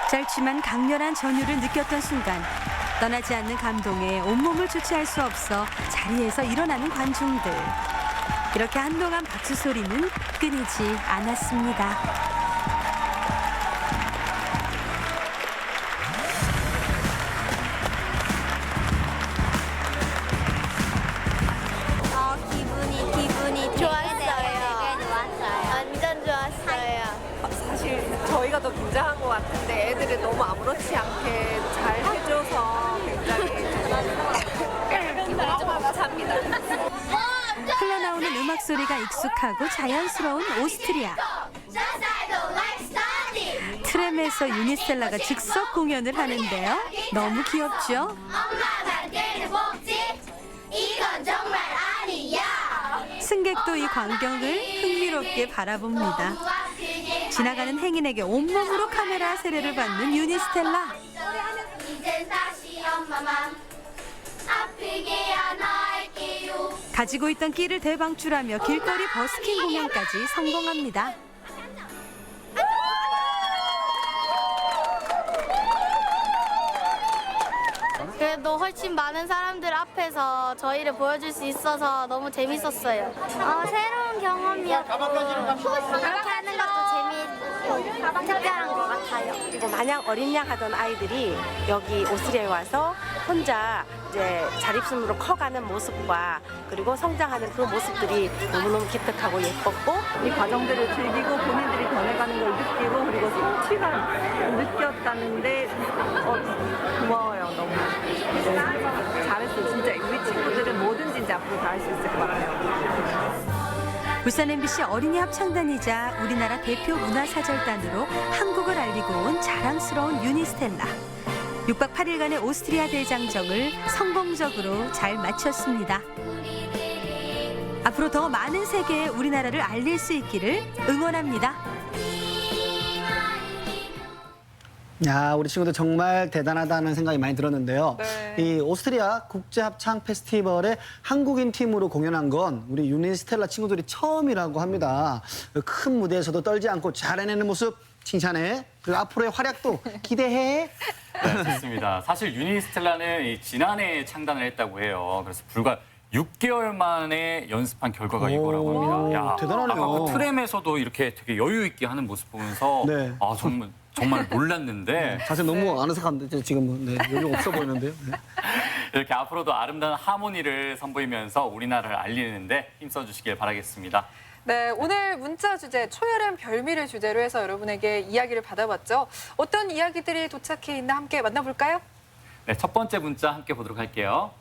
짧지만 강렬한 전율을 느꼈던 순간 떠나지 않는 감동에 온몸을 주체할 수 없어 자리에서 일어나는 관중들. 이렇게 한동안 박수 소리는 끊이지 않았습니다. 기분이 좋았어요. 완전 좋았어요. 사실 저희가 더 긴장한 것 같은데 애들이 너무 아무렇지 않게 잘 해줘서 굉장히 기분이 좀 감사합니다. 흘러나오는 음악 소리가 익숙하고 자연스러운 오스트리아. 트램에서 유니스텔라가 즉석 공연을 하는데요. 너무 귀엽죠? 이건 정말 아니야. 승객도 이 광경을 흥미롭게 바라봅니다. 지나가는 행인에게 온몸으로 카메라 세례를 받는 유니스텔라. 이젠 다시 엄마만 아프게 안 할게요. 가지고 있던 끼를 대방출하며 길거리 버스킹 공연까지 성공합니다. 그래도 훨씬 많은 사람들 앞에서 저희를 보여줄 수 있어서 너무 재밌었어요. 새로운 경험이었고 그렇게 하는 것도 재밌고 특별한 것 같아요. 그리고 마냥 어린 양 하던 아이들이 여기 오스트리아에 와서 혼자 이제 자립심으로 커가는 모습과 그리고 성장하는 그 모습들이 너무너무 기특하고 예뻤고 이 과정들을 즐기고 본인들이 변해가는 걸 느끼고 그리고 성취감 느꼈다는데 고마워요. 너무 잘했어요. 진짜 우리 친구들은 뭐든지 이제 앞으로 다 할 수 있을 것 같아요. 울산 MBC 어린이 합창단이자 우리나라 대표 문화사절단으로 한국을 알리고 온 자랑스러운 유니스텔라. 6박 8일간의 오스트리아 대장정을 성공적으로 잘 마쳤습니다. 앞으로 더 많은 세계에 우리나라를 알릴 수 있기를 응원합니다. 야, 우리 친구들 정말 대단하다는 생각이 많이 들었는데요. 이 오스트리아 국제합창 페스티벌에 한국인 팀으로 공연한 건 우리 유니스텔라 친구들이 처음이라고 합니다. 큰 무대에서도 떨지 않고 잘 해내는 모습 칭찬해. 그리고 앞으로의 활약도 기대해. 네, 좋습니다. 사실 유니스텔라는 지난해 창단을 했다고 해요. 그래서 불과 6개월 만에 연습한 결과가 이거라고 합니다. 야, 대단하네요. 아까 그 트램에서도 이렇게 되게 여유 있게 하는 모습 보면서 네. 아, 정말 놀랐는데 자세 너무 안 어색한데 지금은 네, 여유 없어 보이는데요. 네. 이렇게 앞으로도 아름다운 하모니를 선보이면서 우리나라를 알리는데 힘써 주시길 바라겠습니다. 네, 오늘 문자 주제 초여름 별미를 주제로 해서 여러분에게 이야기를 받아봤죠. 어떤 이야기들이 도착해 있나 함께 만나볼까요? 네, 첫 번째 문자 함께 보도록 할게요.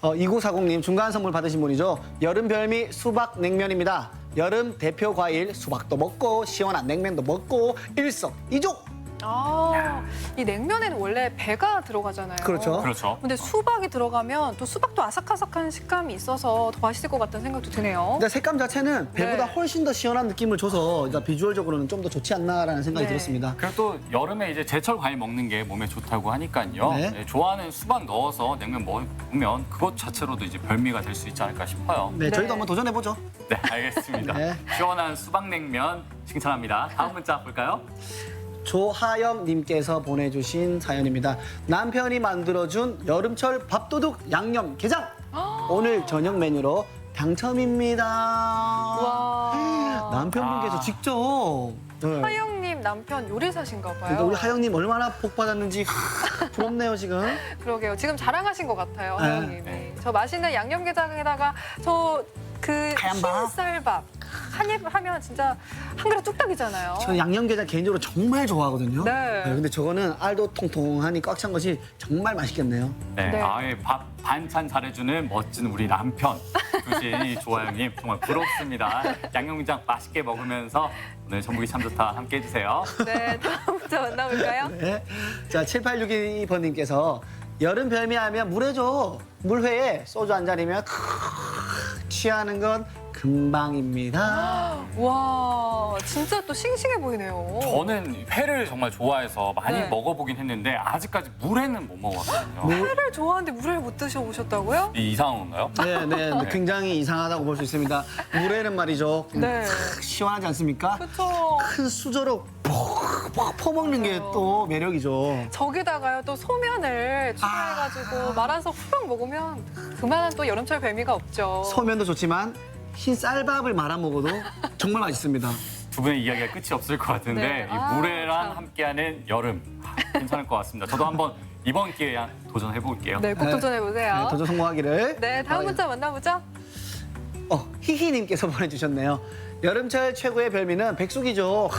2940님 중간 선물 받으신 분이죠. 여름 별미 수박 냉면입니다. 여름 대표 과일 수박도 먹고 시원한 냉면도 먹고 일석이조. 이 냉면에는 원래 배가 들어가잖아요. 그렇죠. 그렇죠. 근데 수박이 들어가면 또 수박도 아삭아삭한 식감이 있어서 더 맛있을 것 같다는 생각도 드네요. 근데 색감 자체는 배보다 네. 훨씬 더 시원한 느낌을 줘서 그러니까 비주얼적으로는 좀 더 좋지 않나라는 생각이 네. 들었습니다. 그리고 또 여름에 이제 제철 과일 먹는 게 몸에 좋다고 하니까요. 네. 네, 좋아하는 수박 넣어서 냉면 먹으면 그것 자체로도 이제 별미가 될 수 있지 않을까 싶어요. 네, 저희도 한번 도전해보죠. 네, 알겠습니다. 네. 시원한 수박냉면 칭찬합니다. 다음 문자 볼까요? 조하영님께서 보내주신 사연입니다. 남편이 만들어준 여름철 밥도둑 양념게장. 오늘 저녁 메뉴로 당첨입니다. 와. 남편분께서 직접. 네. 하영님 남편 요리사신가 봐요. 그러니까 우리 하영님 얼마나 복 받았는지 부럽네요 지금. 그러게요. 지금 자랑하신 것 같아요, 네. 하영님이. 저 맛있는 양념게장에다가 저 그 하얀 밥? 흰쌀밥 한 입 하면 진짜 한 그릇 뚝딱이잖아요. 저는 양념게장 개인적으로 정말 좋아하거든요. 네. 근데 저거는 알도 통통하니 꽉 찬 것이 정말 맛있겠네요. 네, 네. 아예 밥 반찬 잘해주는 멋진 우리 남편 두신 조하영님 정말 부럽습니다. 양념장 맛있게 먹으면서 오늘 전북이 참 좋다 함께 해주세요. 네, 다음 문자 만나볼까요? 네. 자, 7862번님께서 여름 별미하면 물회죠. 물회에 소주 한 잔이면 취하는 건 금방입니다. 와, 진짜 또 싱싱해 보이네요. 저는 회를 정말 좋아해서 많이 네. 먹어보긴 했는데 아직까지 물회는 못 먹어봤거든요. 회를 좋아하는데 물회를 못 드셔보셨다고요? 이상한 건가요? 네. 굉장히 이상하다고 볼 수 있습니다. 물회는 말이죠. 네. 시원하지 않습니까? 그렇죠. 큰 수저로 퍽 퍼먹는 게 또 매력이죠. 저기다가요 또 소면을 추가해가지고 말아서 후루룩 먹으면 그만한 또 여름철 별미가 없죠. 소면도 좋지만 흰 쌀밥을 말아 먹어도 정말 맛있습니다. 두 분의 이야기가 끝이 없을 것 같은데 네. 이 물회랑 함께하는 여름 괜찮을 것 같습니다. 저도 한번 이번 기회에 도전해볼게요. 네, 꼭 네. 도전해보세요. 네, 도전 성공하기를. 네, 다음 문자 만나보죠. 히히님께서 보내주셨네요. 여름철 최고의 별미는 백숙이죠.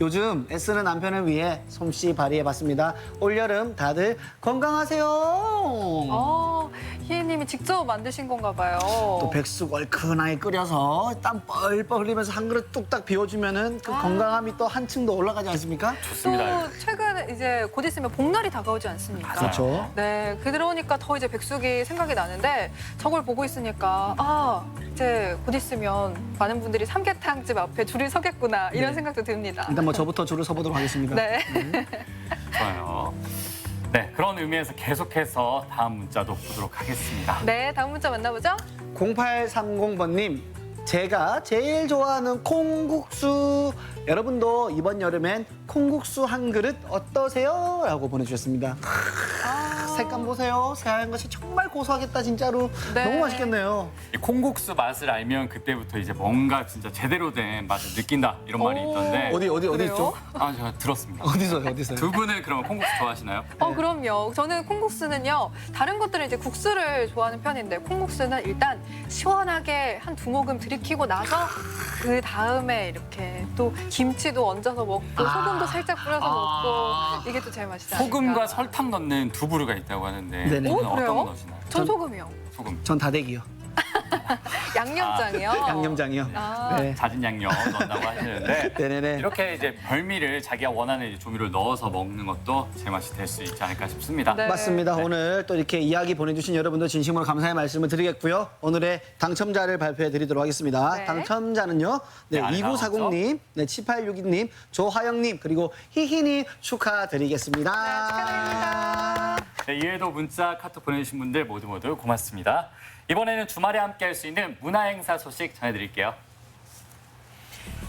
요즘 애쓰는 남편을 위해 솜씨 발휘해봤습니다. 올여름 다들 건강하세요. 희애님이 직접 만드신 건가 봐요. 또 백숙 얼큰하게 끓여서 땀 뻘뻘 흘리면서 한 그릇 뚝딱 비워주면은 그 건강함이 또 한층 더 올라가지 않습니까? 또 최근 이제 곧 있으면 복날이 다가오지 않습니까? 그렇죠. 네, 그러니까 더 이제 백숙이 생각이 나는데 저걸 보고 있으니까 이제 곧 있으면 많은 분들이 삼계탕집 앞에 줄을 서겠구나 이런 네. 생각도 듭니다. 일단 뭐 저부터 줄을 서보도록 하겠습니다. 네. 좋아요. 네, 그런 의미에서 계속해서 다음 문자도 보도록 하겠습니다. 네, 다음 문자 만나보죠. 0830번님, 제가 제일 좋아하는 콩국수. 여러분도 이번 여름엔 콩국수 한 그릇 어떠세요? 라고 보내주셨습니다. 색감 보세요. 새하얀 것이 정말 고소하겠다, 진짜로. 네. 너무 맛있겠네요. 이 콩국수 맛을 알면 그때부터 이제 뭔가 진짜 제대로 된 맛을 느낀다 이런 말이 있던데 어디 그래요? 있죠? 아, 제가 들었습니다. 어디서요? 두 분은 그러면 콩국수 좋아하시나요? 그럼요. 저는 콩국수는요. 다른 것들은 이제 국수를 좋아하는 편인데 콩국수는 일단 시원하게 한 두 모금 들이키고 나서 그 다음에 이렇게 또 김치도 얹어서 먹고 소금도 살짝 뿌려서 먹고 이게 또 제일 맛있지 않을까. 소금과 설탕 넣는 두 부류가 있다고 하는데 네네. 두 분은 오, 어떤 그래요? 거 넣으시나요? 전 소금이요. 소금. 전 다대기요. 양념장이요. 양념장이요. 네. 잦은 양념 넣는다고 하시는데 네네네. 이렇게 이제 별미를 자기가 원하는 이제 조미료를 넣어서 먹는 것도 제맛이 될 수 있지 않을까 싶습니다. 네. 맞습니다. 오늘 또 이렇게 이야기 보내주신 여러분들 진심으로 감사의 말씀을 드리겠고요. 오늘의 당첨자를 발표해 드리도록 하겠습니다. 네. 당첨자는요. 네, 네, 2940님, 네, 7862님, 조하영님, 그리고 희희님 축하드리겠습니다. 네, 축하드립니다. 네, 이외에도 문자, 카톡 보내주신 분들 모두 고맙습니다. 이번에는 주말에 함께할 수 있는 문화행사 소식 전해드릴게요.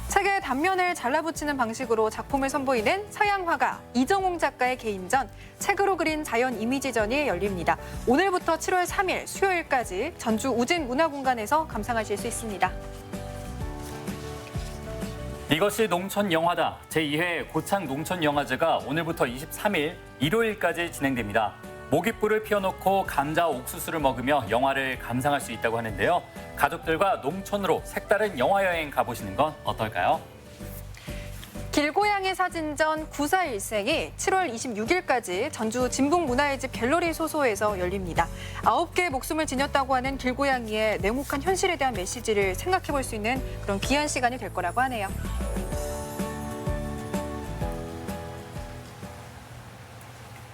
책의 단면을 잘라붙이는 방식으로 작품을 선보이는 서양 화가 이정홍 작가의 개인전, 책으로 그린 자연 이미지전이 열립니다. 오늘부터 7월 3일 수요일까지 전주 우진 문화공간에서 감상하실 수 있습니다. 이것이 농촌 영화다. 제2회 고창 농촌 영화제가 오늘부터 23일 일요일까지 진행됩니다. 모깃불을 피워놓고 감자 옥수수를 먹으며 영화를 감상할 수 있다고 하는데요. 가족들과 농촌으로 색다른 영화 여행 가보시는 건 어떨까요? 길고양이 사진전 941생이 7월 26일까지 전주 진북문화의 집 갤러리 소소에서 열립니다. 9개의 목숨을 지녔다고 하는 길고양이의 냉혹한 현실에 대한 메시지를 생각해 볼 수 있는 그런 귀한 시간이 될 거라고 하네요.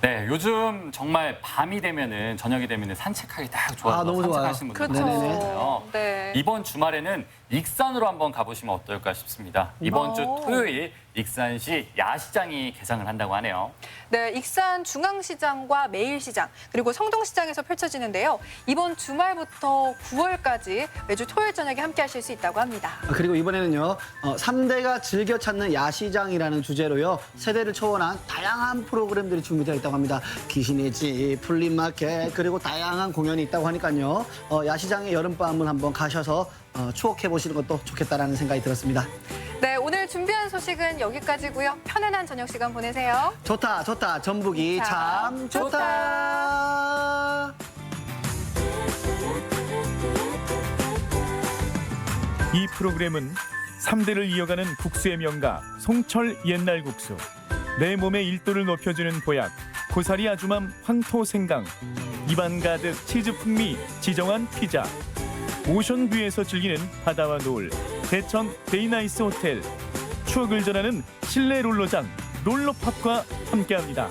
네, 요즘 정말 밤이 되면은 저녁이 되면은 산책하기 딱 좋아서 너무 좋아요. 산책하시는 분들 그렇죠. 많으세요. 네. 이번 주말에는 익산으로 한번 가보시면 어떨까 싶습니다. 이번 주 토요일 익산시 야시장이 개장을 한다고 하네요. 네, 익산 중앙시장과 매일시장 그리고 성동시장에서 펼쳐지는데요. 이번 주말부터 9월까지 매주 토요일 저녁에 함께 하실 수 있다고 합니다. 그리고 이번에는요, 3대가 즐겨 찾는 야시장이라는 주제로요, 세대를 초월한 다양한 프로그램들이 준비되어 있다고 합니다. 귀신의 집, 풀림마켓, 그리고 다양한 공연이 있다고 하니까요, 야시장의 여름밤을 한번 가셔서 추억해 보시는 것도 좋겠다라는 생각이 들었습니다. 네, 오늘 준비한 소식은 여기까지고요. 편안한 저녁 시간 보내세요. 좋다, 좋다. 전북이 참 좋다. 이 프로그램은 3대를 이어가는 국수의 명가 송철 옛날 국수, 내 몸의 일도를 높여주는 보약 고사리 아주맘 황토생강, 입안 가득 치즈 풍미 지정한 피자, 오션뷰에서 즐기는 바다와 노을 대천 데이나이스 호텔, 추억을 전하는 실내 롤러장 롤러팝과 함께합니다.